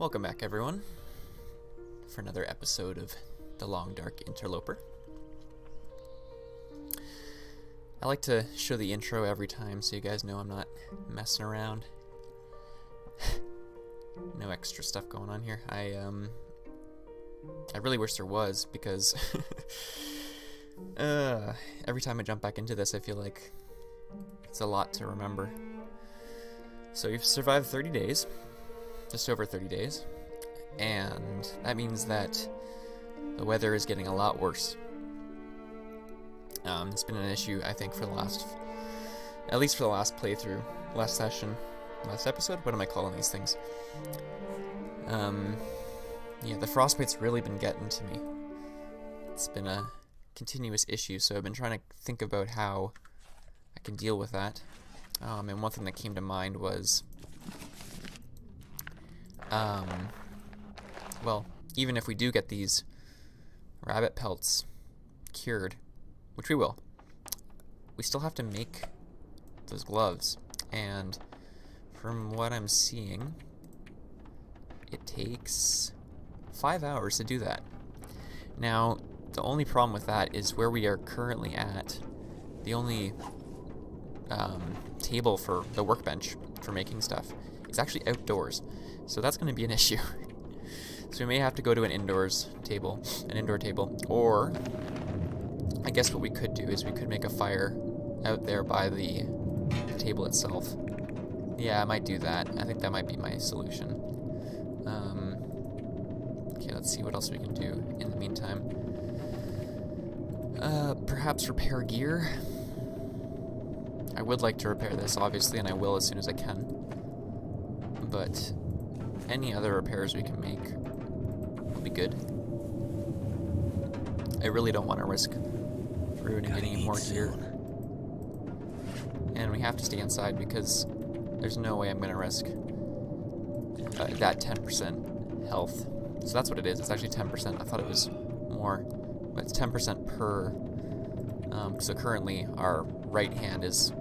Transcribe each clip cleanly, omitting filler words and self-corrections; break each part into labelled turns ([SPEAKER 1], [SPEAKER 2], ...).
[SPEAKER 1] Welcome back, everyone, for another episode of The Long Dark Interloper. I like to show the intro every time so you guys know I'm not messing around. No extra stuff going on here. I really wish there was, because every time I jump back into this I feel like it's a lot to remember. So you've survived 30 days. Just over 30 days, and that means that the weather is getting a lot worse. It's been an issue, I think, for the last, at least for the last playthrough, last session, last episode. What am I calling these things? Yeah, the frostbite's really been getting to me. It's been a continuous issue, so I've been trying to think about how I can deal with that. And one thing that came to mind was, well, even if we do get these rabbit pelts cured, which we will, we still have to make those gloves, and from what I'm seeing, it takes 5 hours to do that. Now, the only problem with that is where we are currently at, the only table for the workbench for making stuff is actually outdoors, so that's going to be an issue. So we may have to go to an indoor table, or I guess what we could do is we could make a fire out there by the table itself. Yeah, I might do that. I think that might be my solution. Okay, let's see what else we can do in the meantime. Perhaps repair gear. I would like to repair this, obviously, and I will as soon as I can. But any other repairs we can make will be good. I really don't want to risk ruining any more gear. And we have to stay inside because there's no way I'm going to risk that 10% health. So that's what it is. It's actually 10%. I thought it was more, but it's 10% per. So currently our right hand is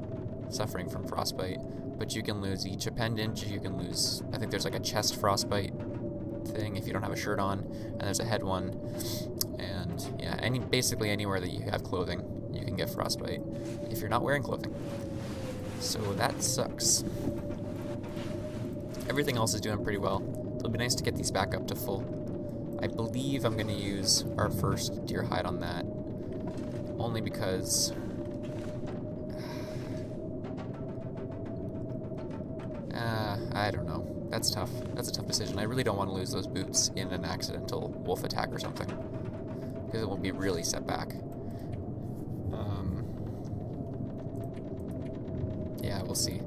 [SPEAKER 1] suffering from frostbite, but you can lose each appendage. You can lose, I think there's like a chest frostbite thing if you don't have a shirt on, and there's a head one, and yeah, basically anywhere that you have clothing you can get frostbite if you're not wearing clothing. So that sucks. Everything else is doing pretty well. It'll be nice to get these back up to full. I believe I'm going to use our first deer hide on that, only because I don't know. That's tough. That's a tough decision. I really don't want to lose those boots in an accidental wolf attack or something, because it will be really set back. Yeah, we'll see.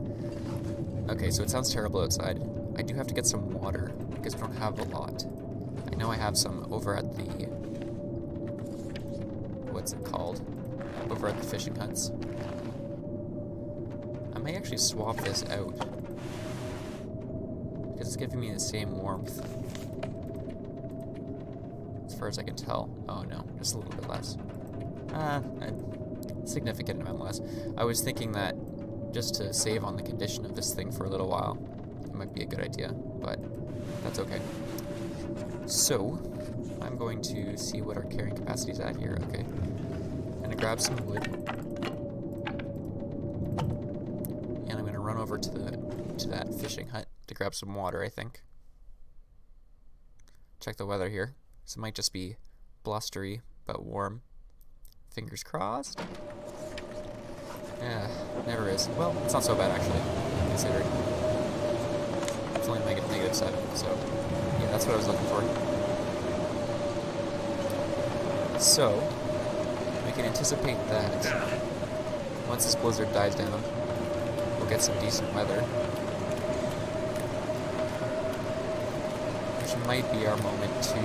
[SPEAKER 1] Okay, so it sounds terrible outside. I do have to get some water, because we don't have a lot. I know I have some over at the... what's it called? Over at the fishing huts. I may actually swap this out, because it's giving me the same warmth, as far as I can tell. Oh no, just a little bit less. A significant amount less. I was thinking that just to save on the condition of this thing for a little while, it might be a good idea, but that's okay. So, I'm going to see what our carrying capacity is at here. Okay. I'm going to grab some wood, and I'm going to run over to that fishing hut to grab some water, I think. Check the weather here. So it might just be blustery, but warm. Fingers crossed. Yeah, never is. Well, it's not so bad, actually, considering. It's only -7, so yeah, that's what I was looking for. So, we can anticipate that once this blizzard dies down, we'll get some decent weather, which might be our moment to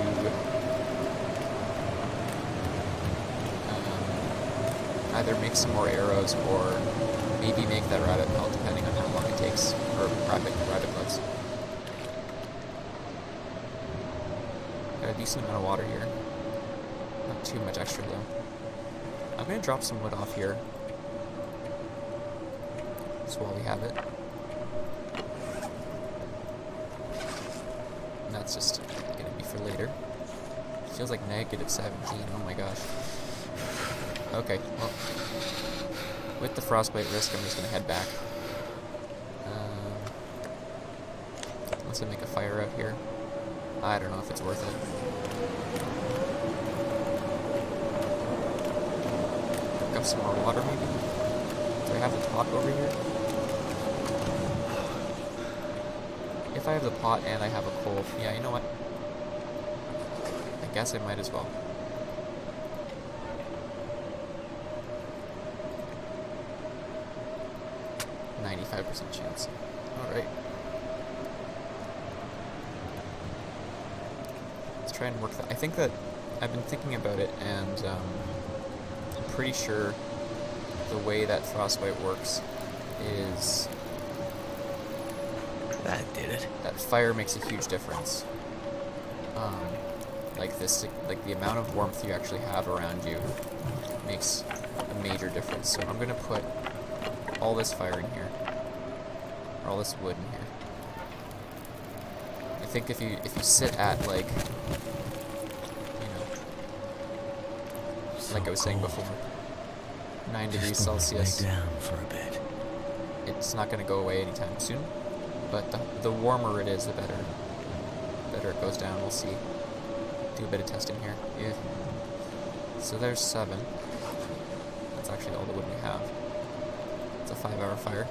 [SPEAKER 1] either make some more arrows or maybe make that rabbit pelt, depending on how long it takes, or rabbit gloves. Got a decent amount of water here. Not too much extra though. I'm going to drop some wood off here, just while we have it. that's just gonna be for later. Feels like negative 17. Oh my gosh. Okay, well, with the frostbite risk, I'm just gonna head back. Unless I make a fire out here. I don't know if it's worth it. Pick up some more water, maybe? Do I have the pot over here? If I have the pot and I have a coal, yeah, you know what? I guess I might as well. %95 chance. Alright. Let's try and work that. I think that I've been thinking about it, and I'm pretty sure the way that frostbite works is
[SPEAKER 2] That did it.
[SPEAKER 1] that fire makes a huge difference. Like the amount of warmth you actually have around you makes a major difference. So I'm gonna put all this fire in here, or all this wood in here. I think if you sit at like, like I was saying before, 9 degrees Celsius.
[SPEAKER 2] Lay down for a bit.
[SPEAKER 1] It's not gonna go away anytime soon. But the warmer it is, the better it goes down. We'll see. Do a bit of testing here. Yeah. So there's 7. That's actually all the wood we have. It's a 5-hour fire.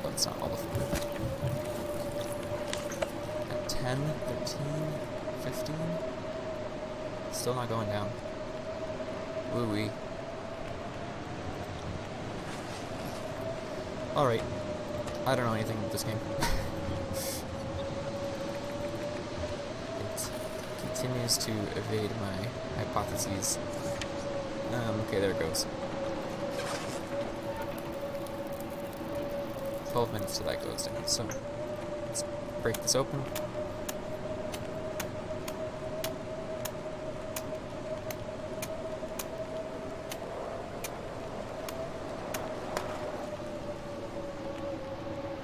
[SPEAKER 1] But it's not all the food. At 10, 13, 15. Still not going down. Woo-wee. Alright. I don't know anything about this game. It continues to evade my hypotheses. Okay, there it goes. 12 minutes till that goes down, so let's break this open.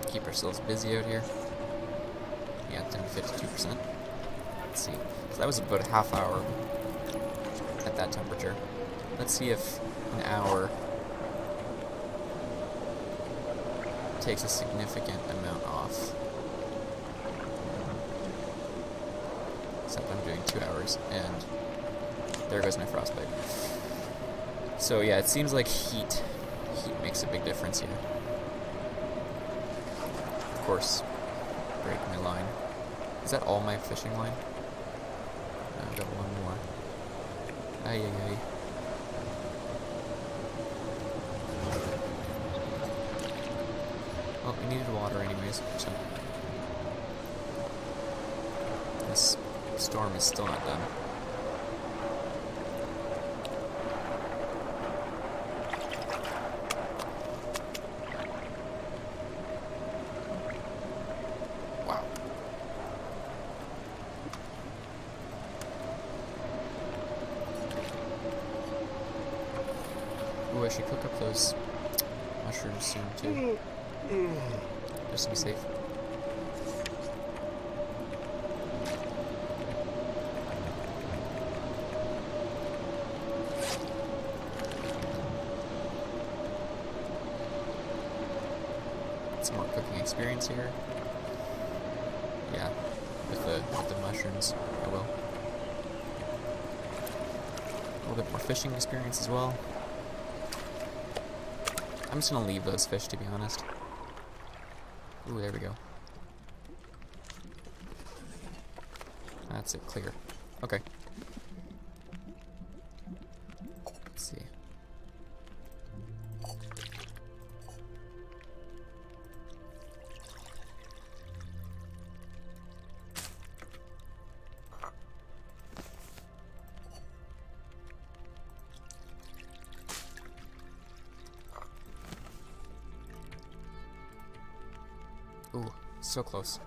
[SPEAKER 1] Keep ourselves busy out here. Yeah, down to 52%. Let's see. So that was about a half hour at that temperature. Let's see if an hour takes a significant amount off. Except I'm doing 2 hours, and there goes my frostbite. So yeah, it seems like heat makes a big difference here. Of course, break my line. Is that all my fishing line? No, I've got one more. Ay, ay, ay. Well, we needed water anyways, so this storm is still not done. Wow. Ooh, I should cook up those mushrooms soon too. Just to be safe. Some more cooking experience here. Yeah, with the mushrooms, I will. A little bit more fishing experience as well. I'm just gonna leave those fish, to be honest. Ooh, there we go. That's it, clear. Okay. Let's see. Ooh, so close.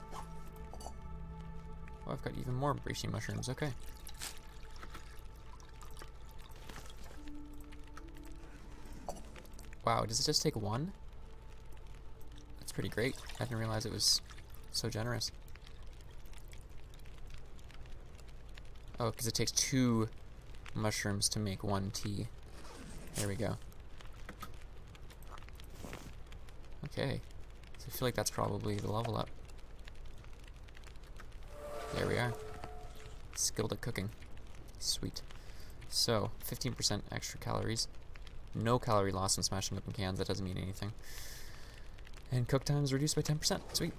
[SPEAKER 1] Oh, I've got even more reishi mushrooms, okay. Wow, does it just take one? That's pretty great. I didn't realize it was so generous. Oh, because it takes 2 mushrooms to make 1 tea. There we go. Okay. So I feel like that's probably the level up. There we are. Skilled at cooking. Sweet. So, 15% extra calories. No calorie loss when smashing open cans. That doesn't mean anything. And cook time is reduced by 10%. Sweet.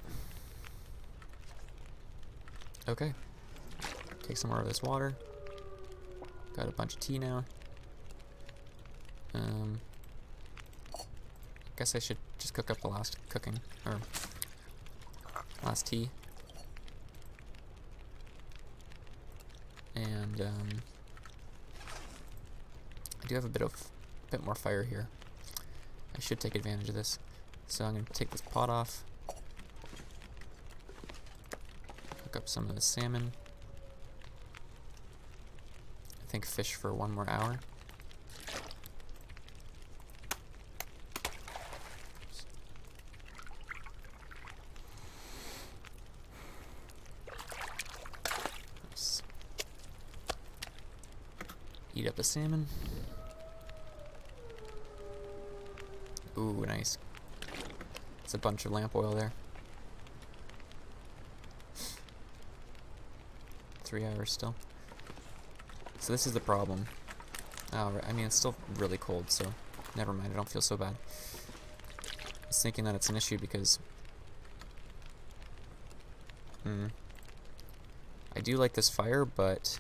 [SPEAKER 1] Okay. Take some more of this water. Got a bunch of tea now. Guess I should just cook up the last cooking, or last tea. And I do have a bit more fire here. I should take advantage of this. So I'm gonna take this pot off. Cook up some of the salmon. I think fish for 1 more hour. Oops. Eat up the salmon. Ooh, nice. It's a bunch of lamp oil there. 3 hours still. So this is the problem. Oh, I mean, it's still really cold, so never mind. I don't feel so bad. I was thinking that it's an issue because I do like this fire, but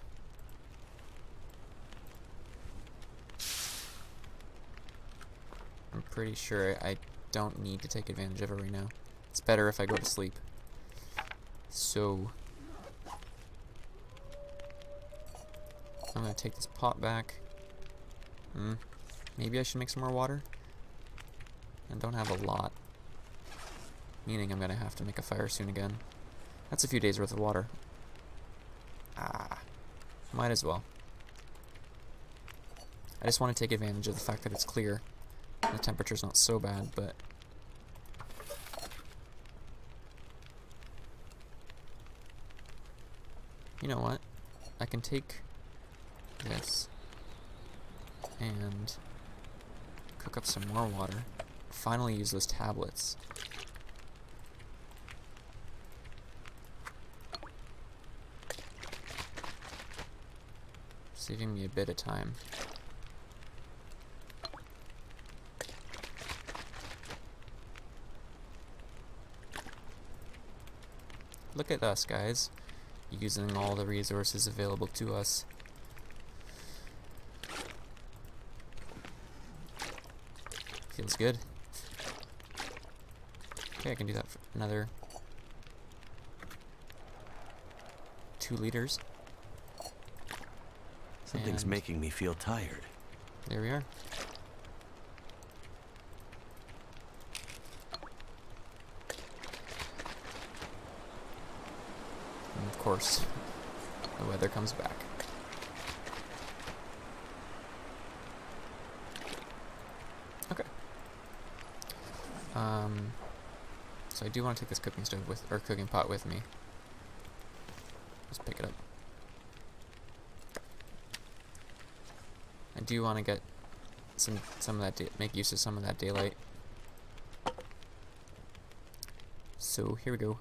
[SPEAKER 1] I'm pretty sure I don't need to take advantage of it right now. It's better if I go to sleep. So I'm gonna take this pot back. Maybe I should make some more water. I don't have a lot, meaning I'm gonna have to make a fire soon again. That's a few days worth of water. Might as well. I just want to take advantage of the fact that it's clear. The temperature's not so bad, but you know what? I can take this and cook up some more water. Finally use those tablets. Saving me a bit of time. Look at us, guys, using all the resources available to us. Feels good. Okay, I can do that for another 2 liters.
[SPEAKER 2] Something's making me feel tired.
[SPEAKER 1] There we are. And of course, the weather comes back. Okay. So I do want to take this cooking stove or cooking pot with me. Just pick it up. I do want to get some of that, make use of some of that daylight. So here we go.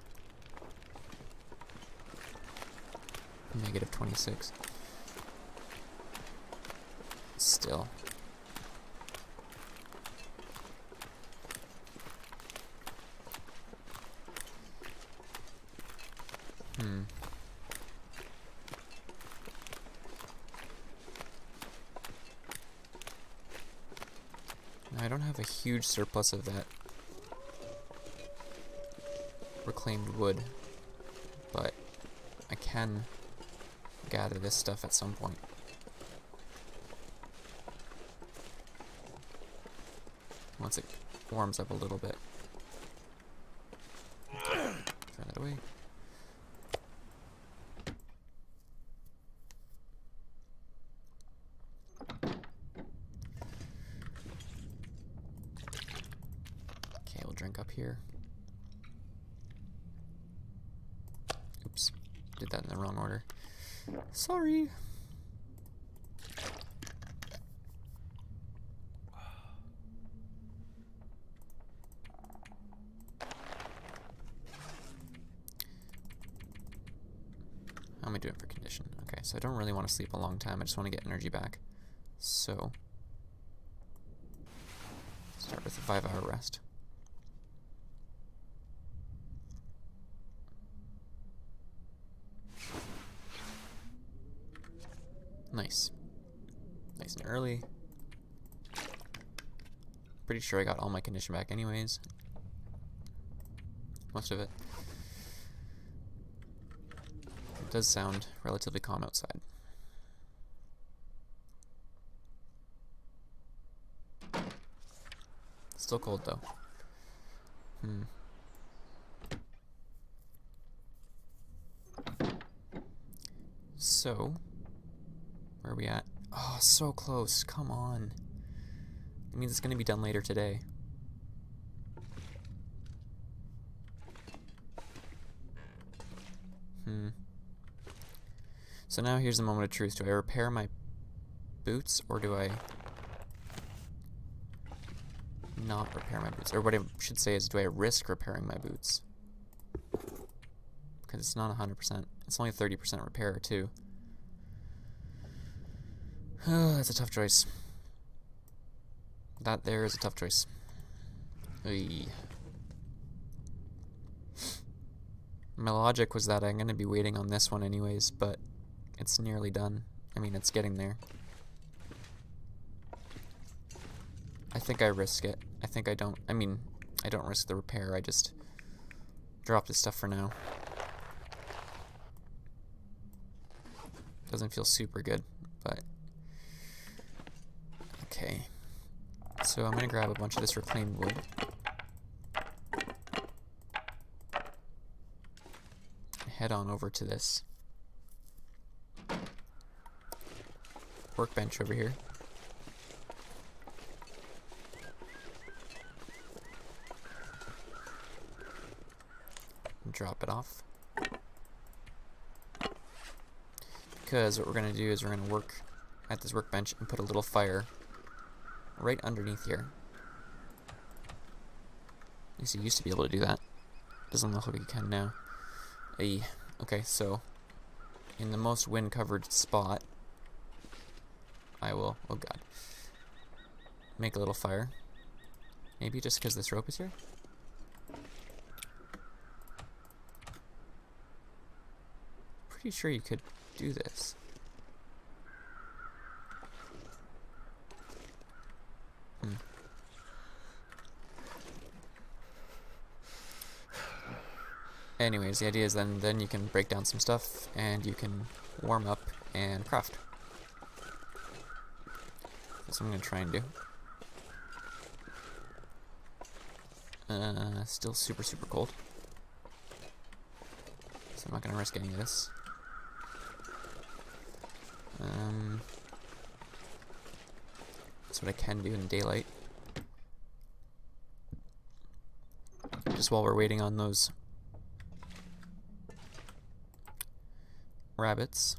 [SPEAKER 1] Negative 26. Still. I don't have a huge surplus of that reclaimed wood, but I can gather this stuff at some point. Once it warms up a little bit. Throw that away. Okay, we'll drink up here. Oops, did that in the wrong order. Sorry. How am I doing for condition? Okay, so I don't really want to sleep a long time. I just want to get energy back. So, start with a 5-hour rest. Nice. Nice and early. Pretty sure I got all my condition back anyways. Most of it. It does sound relatively calm outside. Still cold though. So, where are we at? Oh, so close. Come on. It means it's going to be done later today. So now here's the moment of truth. Do I repair my boots or do I not repair my boots? Or what I should say is, do I risk repairing my boots? Because it's not 100%. It's only 30% repair too. That's a tough choice. That there is a tough choice. Oy. My logic was that I'm going to be waiting on this one anyways, but it's nearly done. I mean, it's getting there. I think I risk it. I think I don't. I mean, I don't risk the repair. I just drop this stuff for now. Doesn't feel super good, but okay. So I'm gonna grab a bunch of this reclaimed wood. Head on over to this workbench over here. And drop it off. Because what we're going to do is we're going to work at this workbench and put a little fire right underneath here. At least you used to be able to do that. Doesn't look like you can now. Okay, so in the most wind-covered spot, I will, oh god, make a little fire. Maybe just because this rope is here? Pretty sure you could do this. Anyways, the idea is then you can break down some stuff and you can warm up and craft. That's what I'm going to try and do. Still super cold. So I'm not going to risk any of this. That's what I can do in daylight. Just while we're waiting on those rabbits.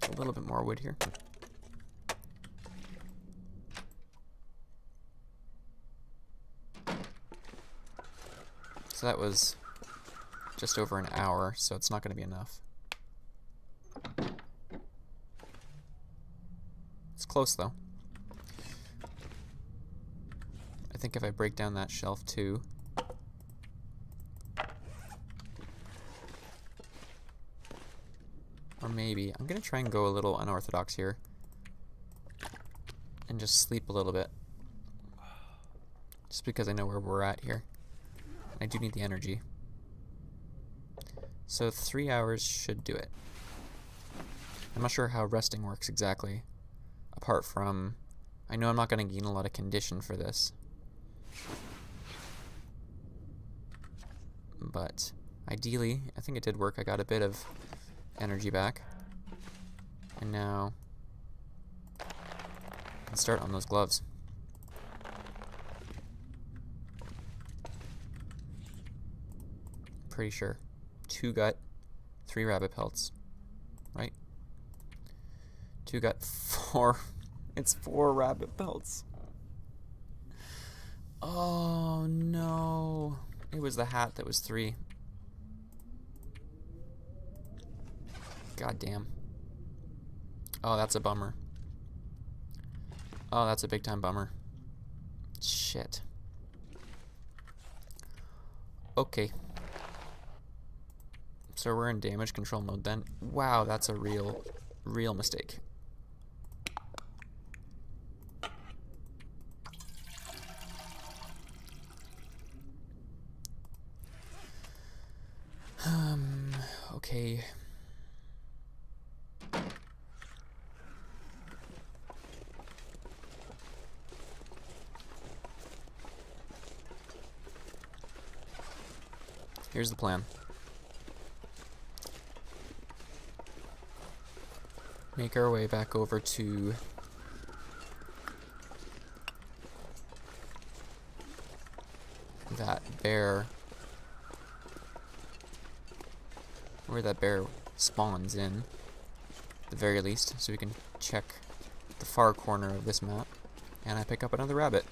[SPEAKER 1] Get a little bit more wood here. So that was just over an hour, so it's not going to be enough. It's close though. I think if I break down that shelf too, or maybe I'm gonna try and go a little unorthodox here and just sleep a little bit, just because I know where we're at here. I do need the energy, so 3 hours should do it. I'm not sure how resting works exactly, apart from I know I'm not going to gain a lot of condition for this. But ideally, I think it did work. I got a bit of energy back. And now I can start on those gloves. Pretty sure. 2 gut, 3 rabbit pelts. Right? 2 gut, 4. It's 4 rabbit pelts. Oh no. It was the hat that was 3. God damn. Oh, that's a bummer. Oh, that's a big time bummer. Shit. Okay. So we're in damage control mode then. Wow, that's a real mistake. Okay. Here's the plan. Make our way back over to that bear, where that bear spawns in, at the very least, so we can check the far corner of this map, and I pick up another rabbit.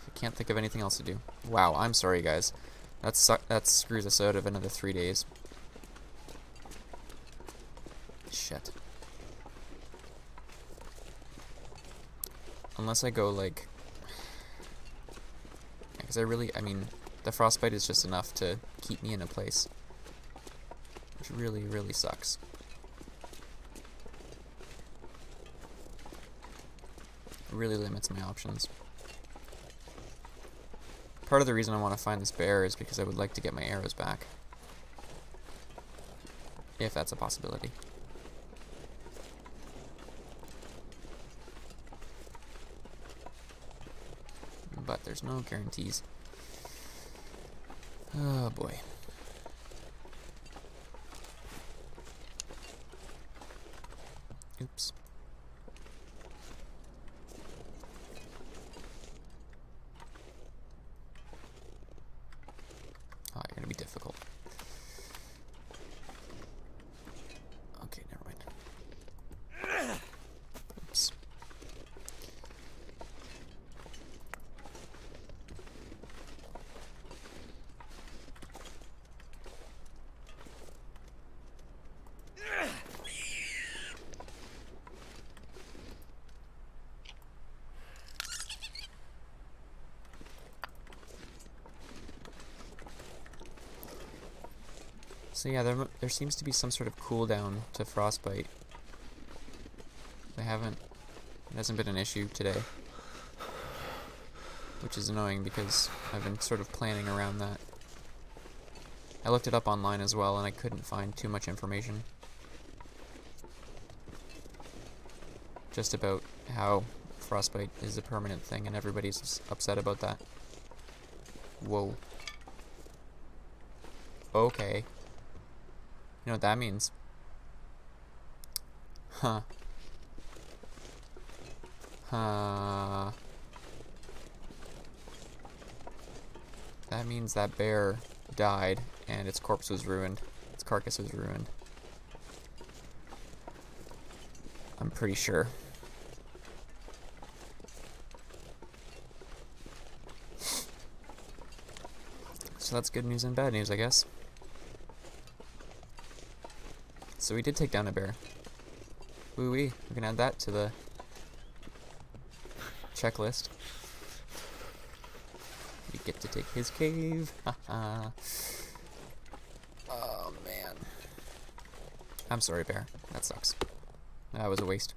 [SPEAKER 1] I can't think of anything else to do. Wow, I'm sorry guys. That screws us out of another 3 days. Shit. Unless I go like, because I mean, the frostbite is just enough to keep me in a place, which really sucks. It really limits my options. Part of the reason I want to find this bear is because I would like to get my arrows back, if that's a possibility. But there's no guarantees. Oh boy. Oops. Oh, you're gonna be difficult. Okay, never mind. Oops. So yeah, there seems to be some sort of cooldown to frostbite. It hasn't been an issue today, which is annoying because I've been sort of planning around that. I looked it up online as well and I couldn't find too much information. Just about how frostbite is a permanent thing and everybody's upset about that. Whoa. Okay. You know what that means? Huh. That means that bear died and its corpse was ruined. Its carcass was ruined. I'm pretty sure. So that's good news and bad news, I guess. So we did take down a bear. Woo-wee. We can add that to the checklist. We get to take his cave. Haha. Oh, man. I'm sorry, bear. That sucks. That was a waste.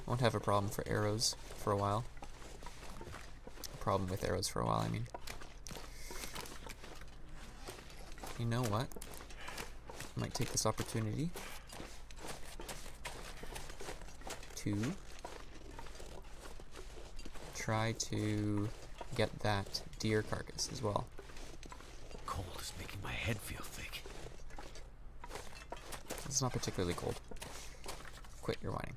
[SPEAKER 1] Won't have a problem for arrows for a while. A problem with arrows for a while, I mean. You know what? I might take this opportunity to try to get that deer carcass as well.
[SPEAKER 2] Cold is making my head feel thick.
[SPEAKER 1] It's not particularly cold. quit your whining.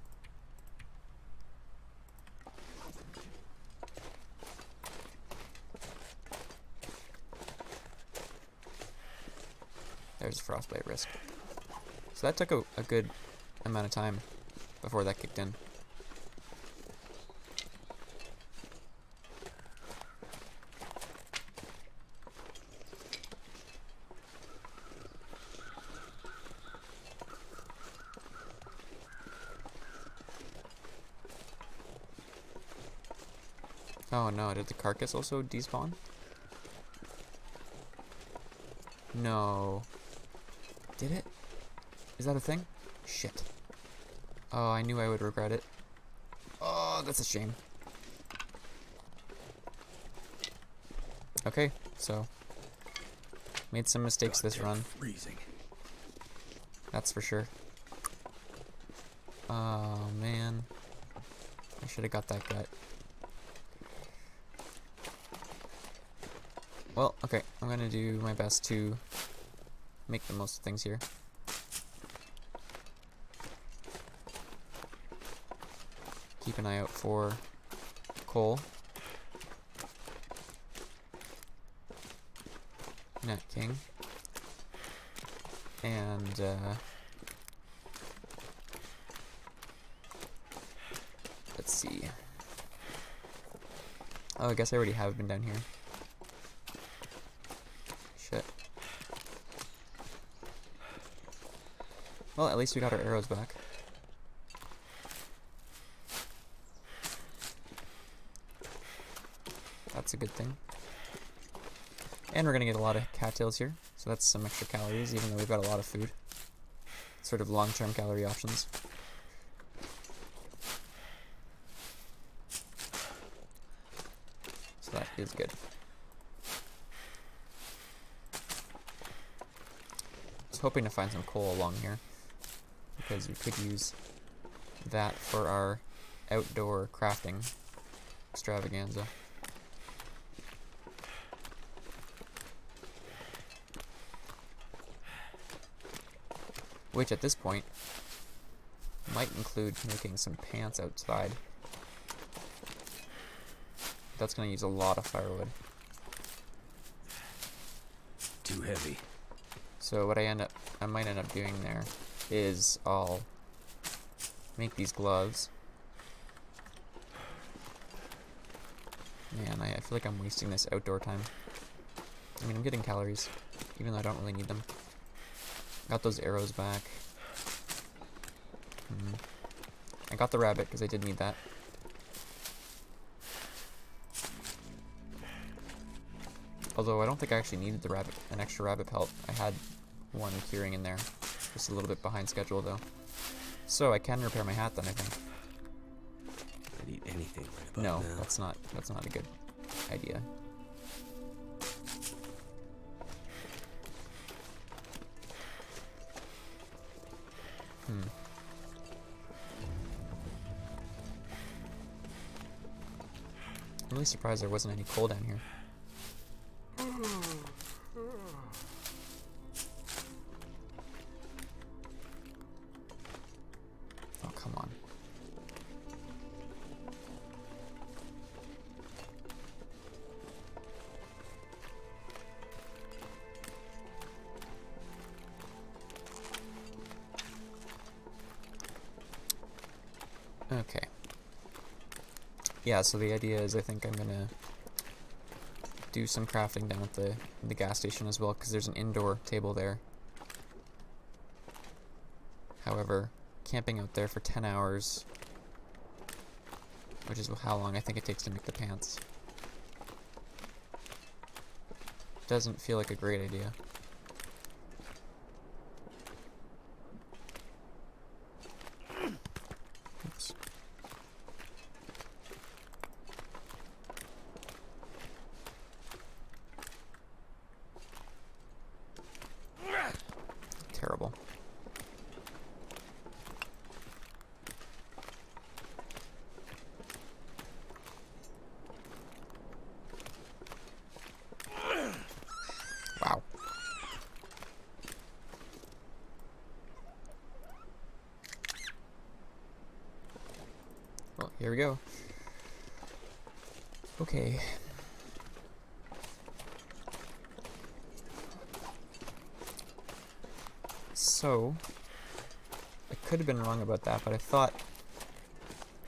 [SPEAKER 1] There's a frostbite risk. So that took a good amount of time before that kicked in. Oh no, did the carcass also despawn? No. Did it? Is that a thing? Shit. Oh, I knew I would regret it. Oh, that's a shame. Okay, so made some mistakes this run.
[SPEAKER 2] Freezing.
[SPEAKER 1] That's for sure. Oh man. I should have got that gut. Well, okay, I'm gonna do my best to make the most of things here. Keep an eye out for coal. Nat King. And, let's see. Oh, I guess I already have been down here. Shit. Well, at least we got our arrows back. That's a good thing. And we're gonna get a lot of cattails here, so that's some extra calories, even though we've got a lot of food. Sort of long-term calorie options. So that is good. I was hoping to find some coal along here, because we could use that for our outdoor crafting extravaganza. Which at this point might include making some pants outside. That's going to use a lot of firewood.
[SPEAKER 2] Too heavy.
[SPEAKER 1] So what I might end up doing there is I'll make these gloves. Man, I feel like I'm wasting this outdoor time. I mean, I'm getting calories, even though I don't really need them. Got those arrows back. I got the rabbit because I did need that. Although I don't think I actually needed the rabbit, an extra rabbit pelt. I had one curing in there. Just a little bit behind schedule though. So I can repair my hat then, I think.
[SPEAKER 2] I'd eat anything right about
[SPEAKER 1] No,
[SPEAKER 2] now.
[SPEAKER 1] that's not a good idea. I'm really surprised there wasn't any coal down here. Oh, come on. Okay. Yeah, so the idea is I think I'm gonna do some crafting down at the gas station as well, because there's an indoor table there. However, camping out there for 10 hours, which is how long I think it takes to make the pants, doesn't feel like a great idea. Oops. Terrible. Wow. here we go. Okay. So, I could have been wrong about that, but I thought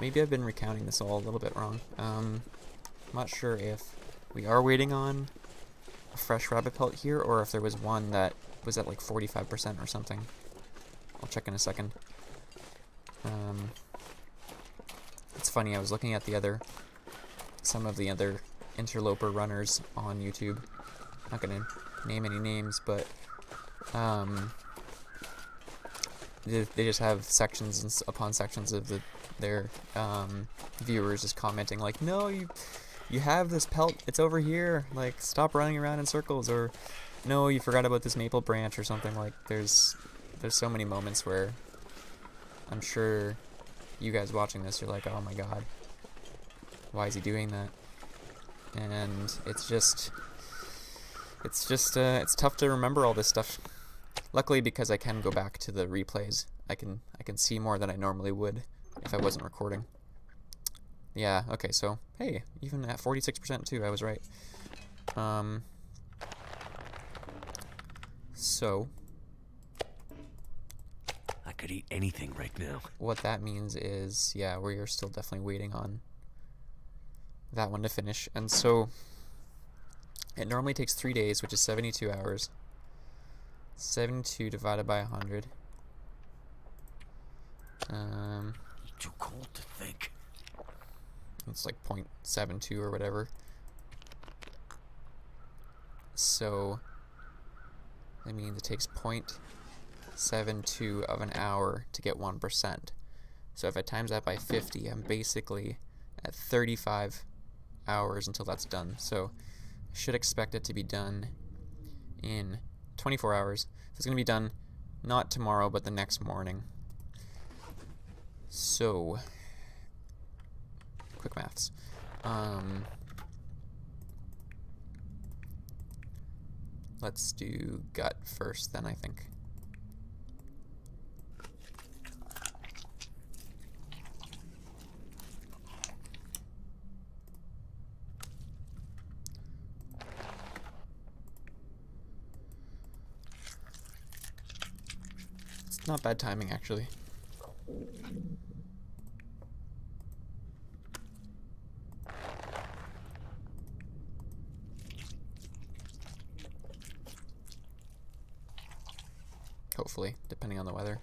[SPEAKER 1] maybe I've been recounting this all a little bit wrong. I'm not sure if we are waiting on a fresh rabbit pelt here, or if there was one that was at like 45% or something. I'll check in a second. It's funny, I was looking at some of the other interloper runners on YouTube. Not gonna name any names, but they just have sections upon sections of their viewers just commenting like, no, you have this pelt, it's over here, like, stop running around in circles, or no, you forgot about this maple branch or something. Like, there's so many moments where I'm sure you guys watching this, you're like, oh my god, why is he doing that? And it's tough to remember all this stuff. Luckily, because I can go back to the replays, I can see more than I normally would if I wasn't recording. Yeah, okay, so, hey, even at 46% too, I was right. So,
[SPEAKER 2] I could eat anything right now.
[SPEAKER 1] what that means is, yeah, we are still definitely waiting on that one to finish. And so, it normally takes 3 days, which is 72 hours. 72 divided by 100.
[SPEAKER 2] Too cold to think.
[SPEAKER 1] It's like 0.72 or whatever. So that means it takes 0.72 of an hour to get 1%. So if I times that by 50, I'm basically at 35 hours until that's done. So I should expect it to be done in 24 hours. So it's going to be done not tomorrow, but the next morning. So, quick maths. Let's do gut first then, I think. It's not bad timing, actually. Hopefully, depending on the weather.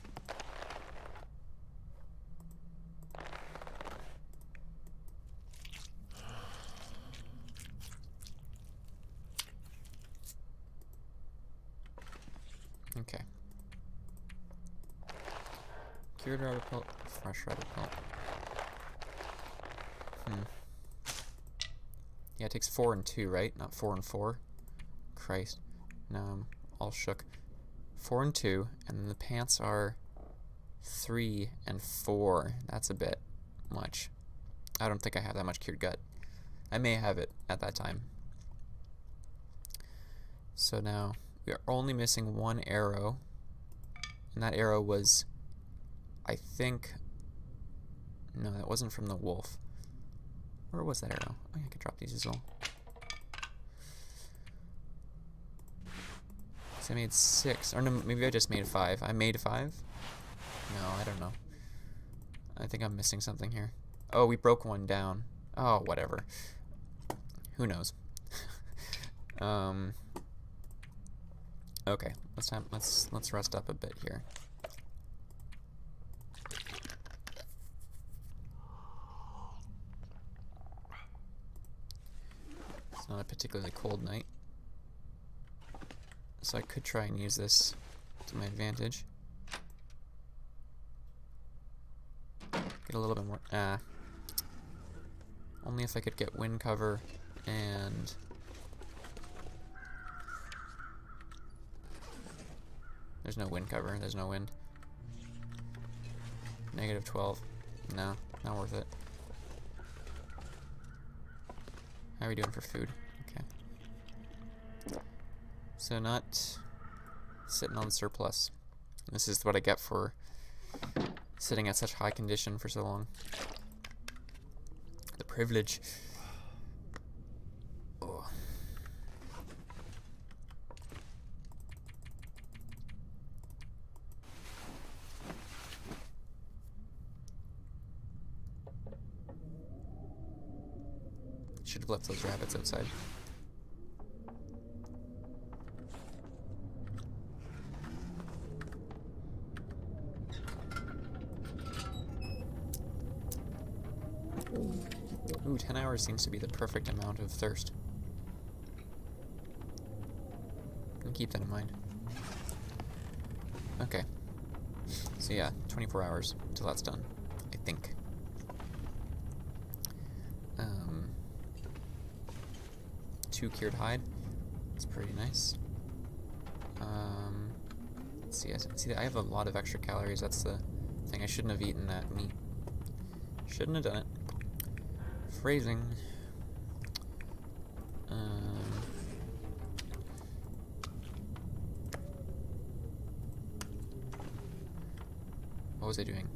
[SPEAKER 1] Okay. Cured rabbit pelt, fresh rabbit pelt. Yeah, it takes 4 and 2, right? Not 4 and 4. Christ. Now I'm all shook. 4 and 2, and then the pants are 3 and 4. That's a bit much. I don't think I have that much cured gut. I may have it at that time. So now we are only missing one arrow, and that arrow was, I think, no, that wasn't from the wolf. Where was that arrow? Oh, yeah, I could drop these as well. So I made 6, or no, maybe I just made 5. I made 5? No, I don't know. I think I'm missing something here. Oh, we broke one down. Oh, whatever. Who knows? Okay, let's rest up a bit here. It's not a particularly cold night, so I could try and use this to my advantage. Get a little bit more. Only if I could get wind cover and. There's no wind cover. There's no wind. -12. No, not worth it. How are we doing for food? Okay. So not sitting on surplus. This is what I get for sitting at such high condition for so long. privilege. Oh. Should have left those rabbits outside. Ooh, 10 hours seems to be the perfect amount of thirst. And keep that in mind. Okay. So yeah, 24 hours until that's done, I think. 2 cured hide. That's pretty nice. Let's see, I have a lot of extra calories. That's the thing. I shouldn't have eaten that meat. Shouldn't have done it. Phrasing. What was I doing?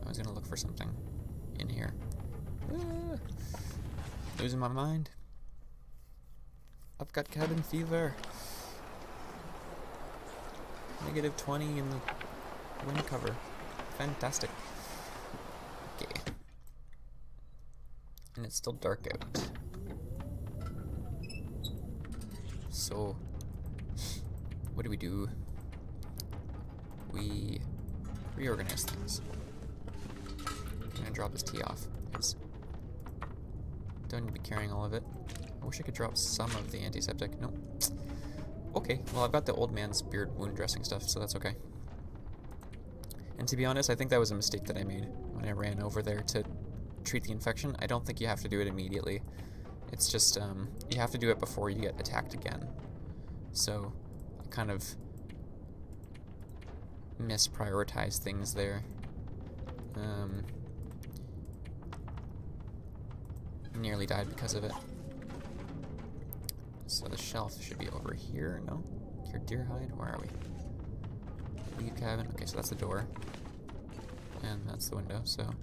[SPEAKER 1] I was gonna look for something in here. Losing my mind. I've got cabin fever. -20 in the wind cover. Fantastic. Okay. And it's still dark out. So, what do? We reorganize things. I'm gonna drop his tea off, because don't need to be carrying all of it. I wish I could drop some of the antiseptic. No. Okay, well I've got the old man's beard wound dressing stuff, so that's okay. And to be honest, I think that was a mistake that I made when I ran over there to treat the infection. I don't think you have to do it immediately. It's just, you have to do it before you get attacked again. So, I kind of misprioritized things there. Nearly died because of it. So the shelf should be over here, no? Cured deer hide, where are we? Lead cabin, okay, so that's the door. And that's the window, so...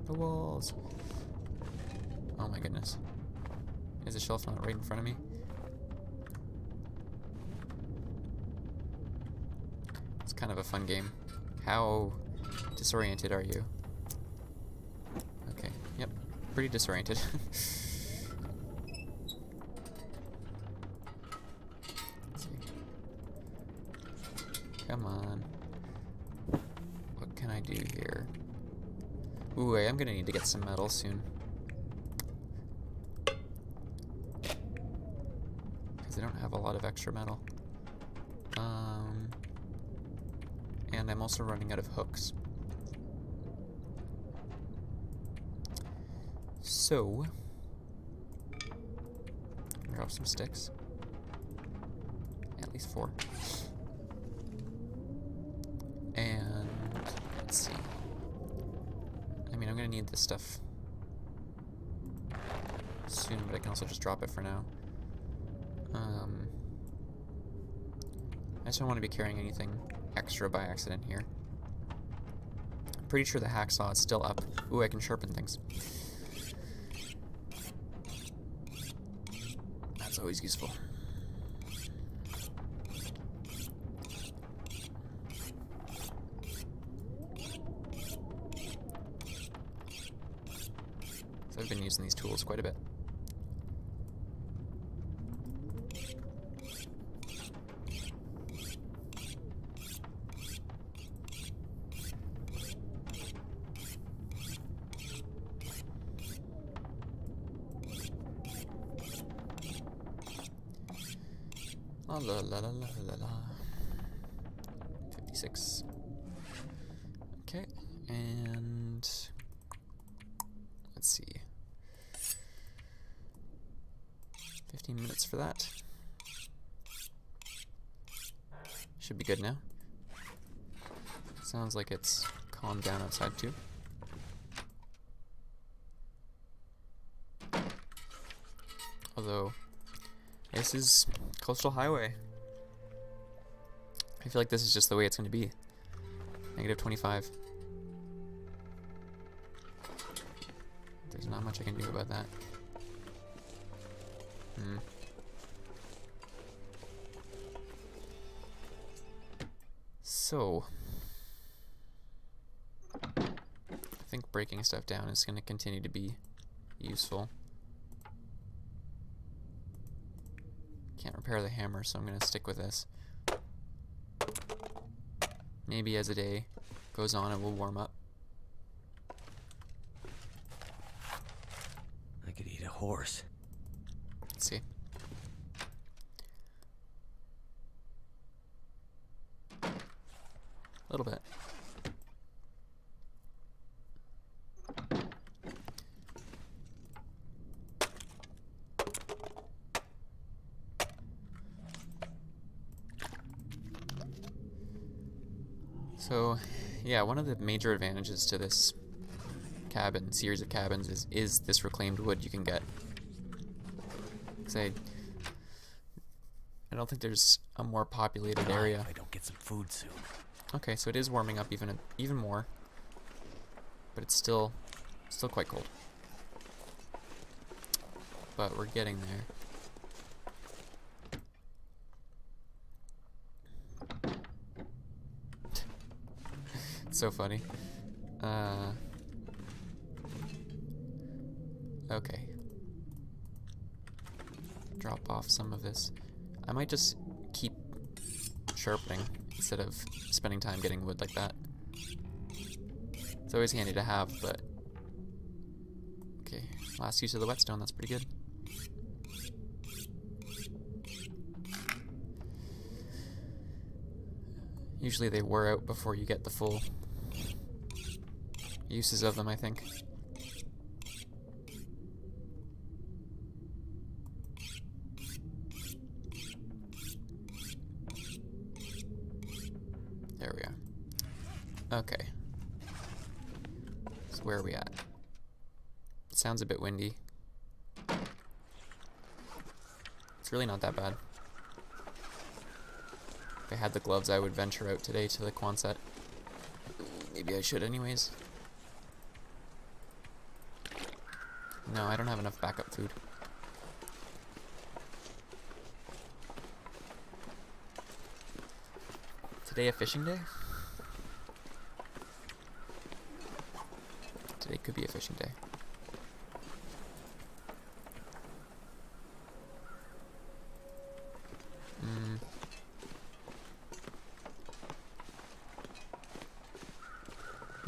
[SPEAKER 1] the walls! Oh my goodness. Is the shelf not right in front of me? It's kind of a fun game. How disoriented are you? Okay, yep, pretty disoriented. Come on. What can I do here? Ooh, I am gonna need to get some metal soon. Because I don't have a lot of extra metal. And I'm also running out of hooks. So, drop some sticks. At least 4. And let's see. I mean, I'm gonna need this stuff soon, but I can also just drop it for now. I just don't want to be carrying anything extra by accident here. I'm pretty sure the hacksaw is still up. Ooh, I can sharpen things. That's always useful. So I've been using these tools quite a bit. La la la la la la. 56. Okay, and let's see. 15 minutes for that. Should be good now. Sounds like it's calmed down outside too. Although, this is Coastal Highway. I feel like this is just the way it's going to be. -25. There's not much I can do about that. So, I think breaking stuff down is going to continue to be useful. Can't repair the hammer, so I'm going to stick with this. Maybe as the day goes on, it will warm up.
[SPEAKER 2] I could eat a horse.
[SPEAKER 1] Let's see. A little bit. So, yeah, one of the major advantages to this series of cabins is this reclaimed wood you can get. 'Cause I don't think there's a more populated area.
[SPEAKER 2] If I don't get some food soon.
[SPEAKER 1] Okay, so it is warming up even more, but it's still quite cold. But we're getting there. It's so funny. Okay. Drop off some of this. I might just keep sharpening instead of spending time getting wood like that. It's always handy to have, but... Okay, last use of the whetstone, that's pretty good. Usually they wear out before you get the full uses of them, I think. There we are. Okay. So where are we at? It sounds a bit windy. It's really not that bad. If I had the gloves, I would venture out today to the Quonset. Maybe I should anyways. No, I don't have enough backup food. Today a fishing day? Today could be a fishing day.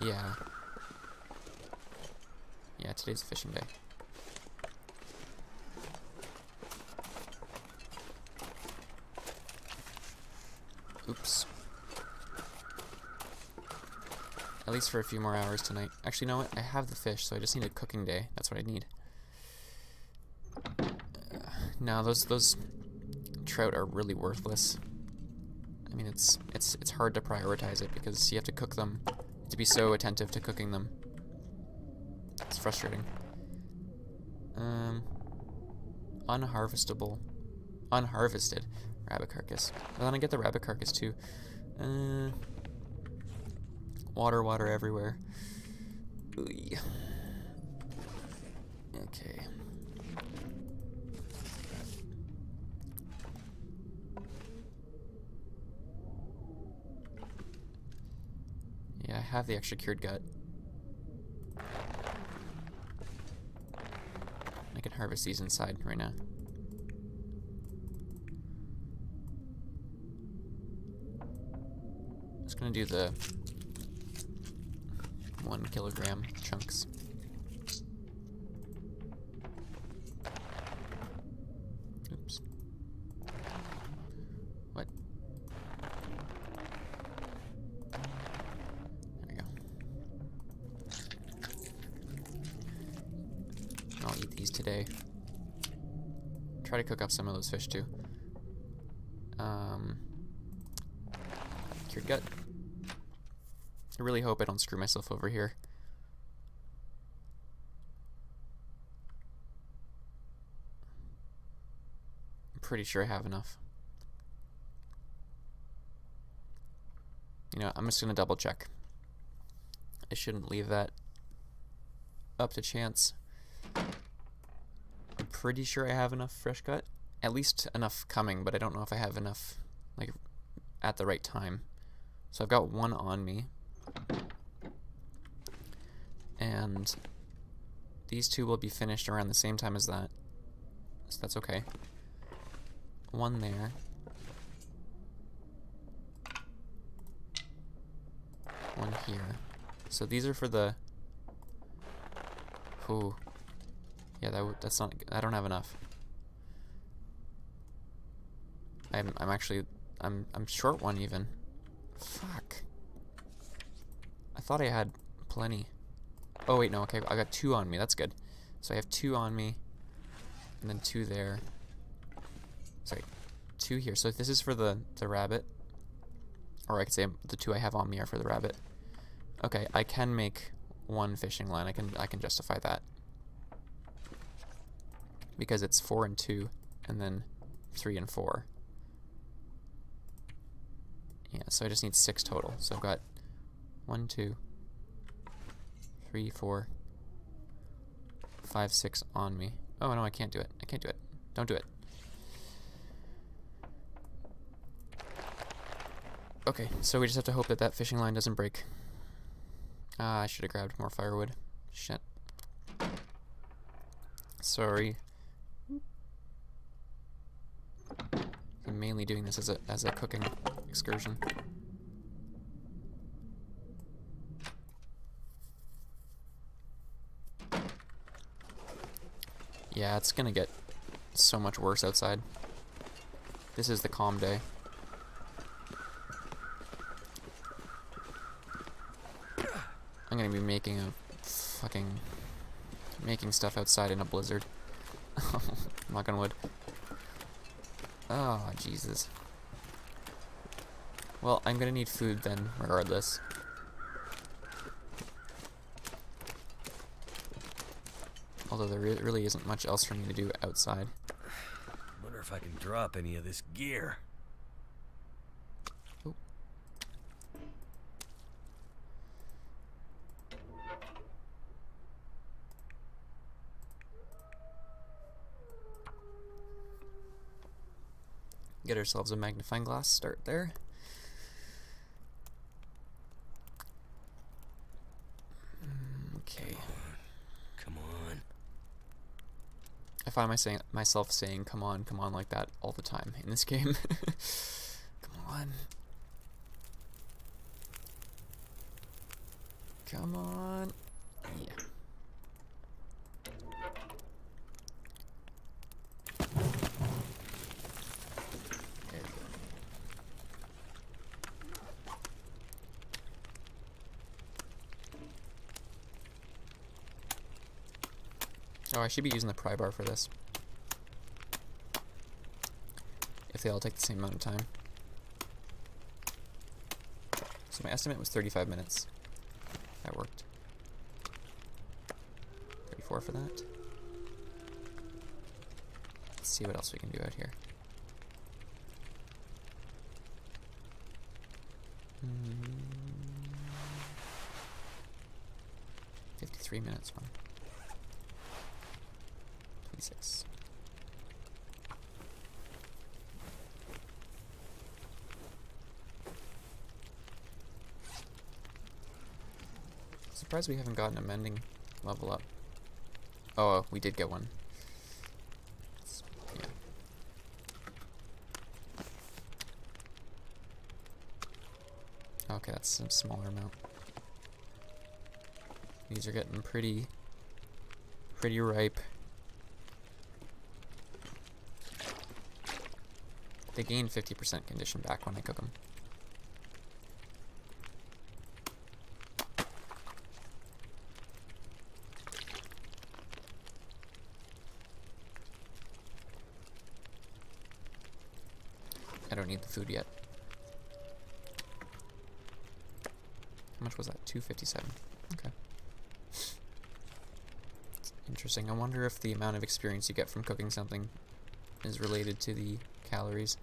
[SPEAKER 1] Yeah. Yeah, today's a fishing day. Oops. At least for a few more hours tonight. Actually, you know what? I have the fish, so I just need a cooking day. That's what I need. No, those trout are really worthless. I mean, it's hard to prioritize it because you have to cook them, to be so attentive to cooking them. It's frustrating. Unharvested rabbit carcass. Well, then I get the rabbit carcass too. Water everywhere. Ooh. Okay. Yeah, I have the extra cured gut. I can harvest these inside right now. Just gonna do the 1 kilogram chunks. Oops. What? There we go. I'll eat these today. Try to cook up some of those fish too. Cured gut. I really hope I don't screw myself over here. I'm pretty sure I have enough. You know, I'm just gonna double check. I shouldn't leave that up to chance. pretty sure I have enough fresh cut. At least enough coming, but I don't know if I have enough, like, at the right time. So I've got one on me. And these two will be finished around the same time as that. So that's okay. One there. One here. So these are for the... Ooh. Yeah, that's not... I don't have enough. I'm actually... I'm short one even. Fuck. I thought I had plenty. Oh wait, no, okay, I got 2 on me, that's good. So I have 2 on me, and then 2 there. Sorry, 2 here. So this is for the rabbit. Or I could say the 2 I have on me are for the rabbit. Okay, I can make 1 fishing line, I can justify that. Because it's 4 and 2, and then 3 and 4. Yeah, so I just need 6 total. So I've got 1, 2, 3, 4, 5, 6 on me. Oh no, I can't do it. I can't do it. Don't do it. Okay, so we just have to hope that that fishing line doesn't break. I should have grabbed more firewood. Shit. Sorry. I'm mainly doing this as a cooking excursion. Yeah, it's gonna get so much worse outside. This is the calm day. I'm gonna be making stuff outside in a blizzard. Knock on wood. Oh, Jesus. Well, I'm gonna need food then, regardless. Although there really isn't much else for me to do outside.
[SPEAKER 2] Wonder if I can drop any of this gear.
[SPEAKER 1] Oh. Get ourselves a magnifying glass, start there. Okay.
[SPEAKER 2] Come on.
[SPEAKER 1] I find myself saying come on like that all the time in this game. Come on. Come on. Yeah. There we go. Oh, I should be using the pry bar for this. If they all take the same amount of time. So my estimate was 35 minutes. That worked. 34 for that. Let's see what else we can do out here. 53 minutes, wow. 26. Surprised we haven't gotten a mending level up. Oh, we did get one. Yeah. Okay, that's a smaller amount. These are getting pretty ripe. They gain 50% condition back when I cook them. I don't need the food yet. How much was that? 257. Okay. It's interesting. I wonder if the amount of experience you get from cooking something is related to the calories.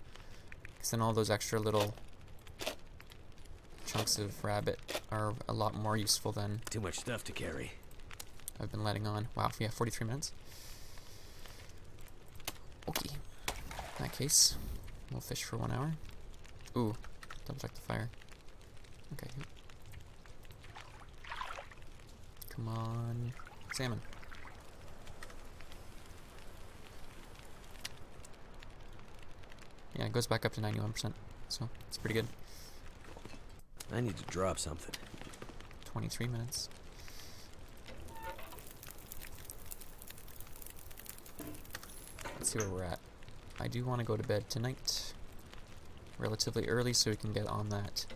[SPEAKER 1] Because then all those extra little chunks of rabbit are a lot more useful than
[SPEAKER 2] Too much stuff to carry.
[SPEAKER 1] I've been letting on. Wow, yeah, 43 minutes. Okay. In that case, we'll fish for 1 hour. Ooh, double check the fire. Okay. Come on. Salmon. Yeah, it goes back up to 91%, so it's pretty good.
[SPEAKER 2] I need to drop something.
[SPEAKER 1] 23 minutes. Let's see where we're at. I do want to go to bed tonight relatively early so we can get on that.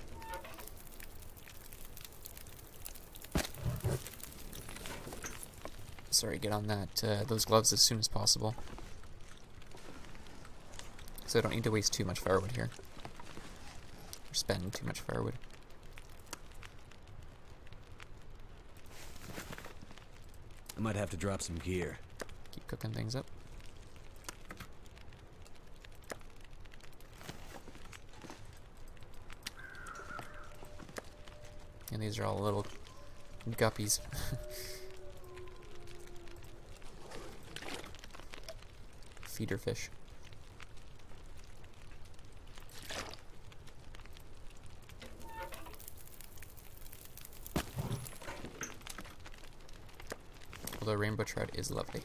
[SPEAKER 1] Sorry, get on that those gloves as soon as possible. So I don't need to waste too much firewood here. Or spend too much firewood.
[SPEAKER 2] I might have to drop some gear.
[SPEAKER 1] Keep cooking things up. And these are all little guppies. Feeder fish. Although rainbow trout is lovely.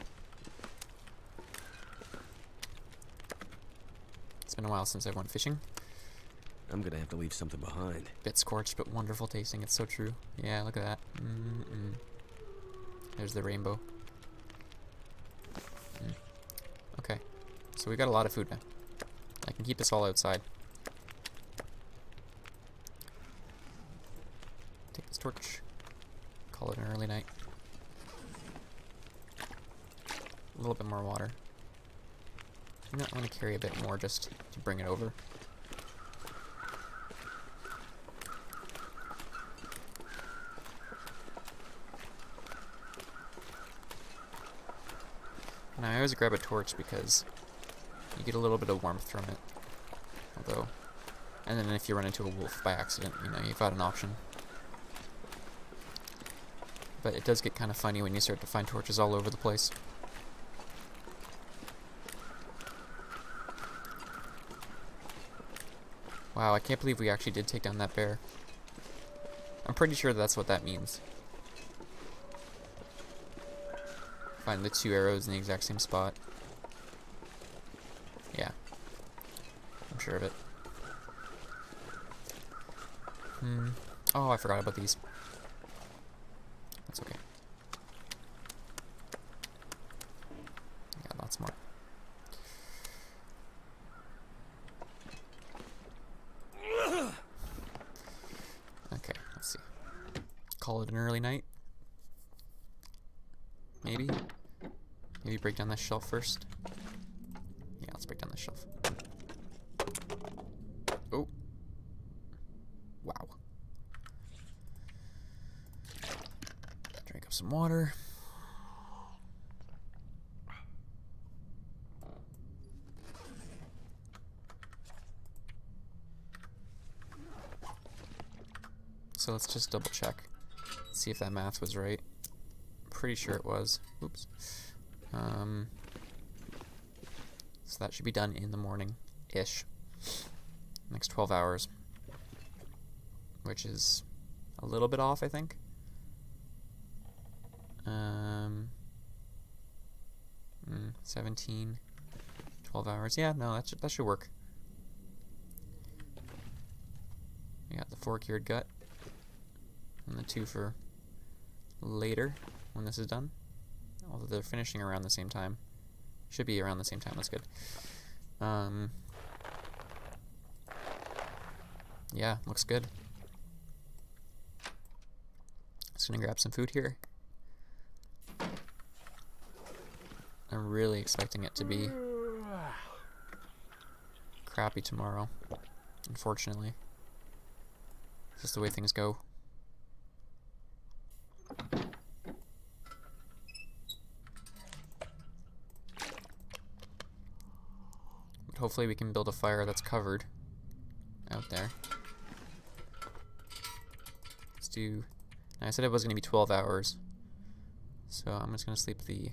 [SPEAKER 1] It's been a while since I went fishing.
[SPEAKER 2] I'm gonna have to leave something behind.
[SPEAKER 1] Bit scorched, but wonderful tasting. It's so true. Yeah, look at that. There's the rainbow. Okay, so we got a lot of food now. I can keep this all outside. Take this torch. Call it an early night. A little bit more water. I'm going to carry a bit more just to bring it over. And I always grab a torch because you get a little bit of warmth from it. Although, and then if you run into a wolf by accident, you know, you've got an option. But it does get kind of funny when you start to find torches all over the place. Wow, I can't believe we actually did take down that bear. I'm pretty sure that's what that means. Find the 2 arrows in the exact same spot. Yeah. I'm sure of it. Oh, I forgot about these. That's okay. Yeah, lots more. Okay, let's see. Call it an early night. Maybe? Maybe break down this shelf first? Yeah, let's break down this shelf. Oh. Wow. Drink up some water. So let's just double check. See if that math was right. Pretty sure it was. Oops. So that should be done in the morning-ish. Next 12 hours. Which is a little bit off, I think. 17, 12 hours. Yeah, no, that should work. We got the 4 cured gut. And the 2 for later, when this is done. Although they're finishing around the same time. Should be around the same time, that's good. Yeah, looks good. Just gonna grab some food here. I'm really expecting it to be crappy tomorrow, unfortunately. It's just the way things go. But hopefully we can build a fire that's covered out there. Let's do... I said it was going to be 12 hours. So I'm just going to sleep the...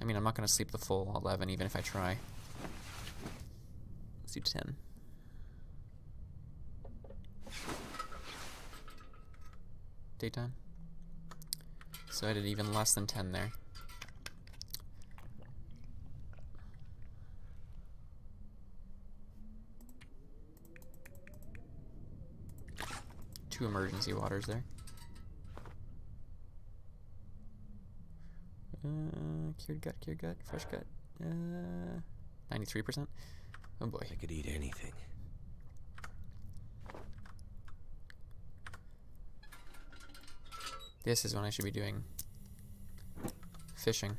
[SPEAKER 1] I mean, I'm not going to sleep the full 11 even if I try. Let's do 10. Daytime. So I did even less than 10 there. Two emergency waters there. Cured gut, fresh gut. 93%. Oh boy.
[SPEAKER 2] I could eat anything.
[SPEAKER 1] This is when I should be doing fishing.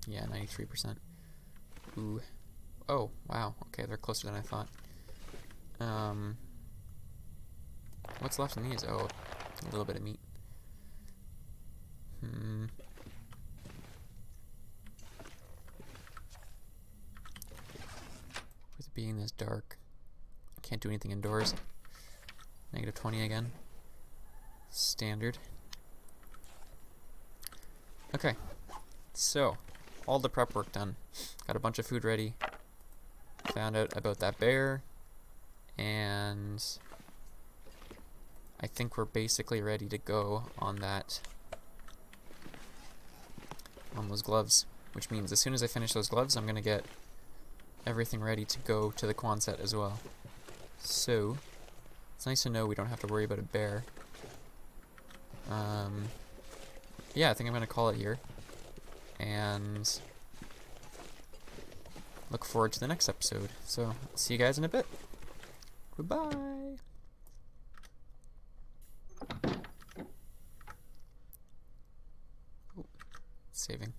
[SPEAKER 1] Yeah, 93%. Ooh. Oh, wow. Okay, they're closer than I thought. What's left in these? Oh, a little bit of meat. With it being this dark, I can't do anything indoors. Negative 20 again. Standard. Okay, so all the prep work done. Got a bunch of food ready. Found out about that bear, and I think we're basically ready to go on that, on those gloves, which means as soon as I finish those gloves, I'm gonna get everything ready to go to the Quonset as well. So it's nice to know we don't have to worry about a bear. Yeah, I think I'm gonna call it here, and look forward to the next episode. So see you guys in a bit. Goodbye. Saving.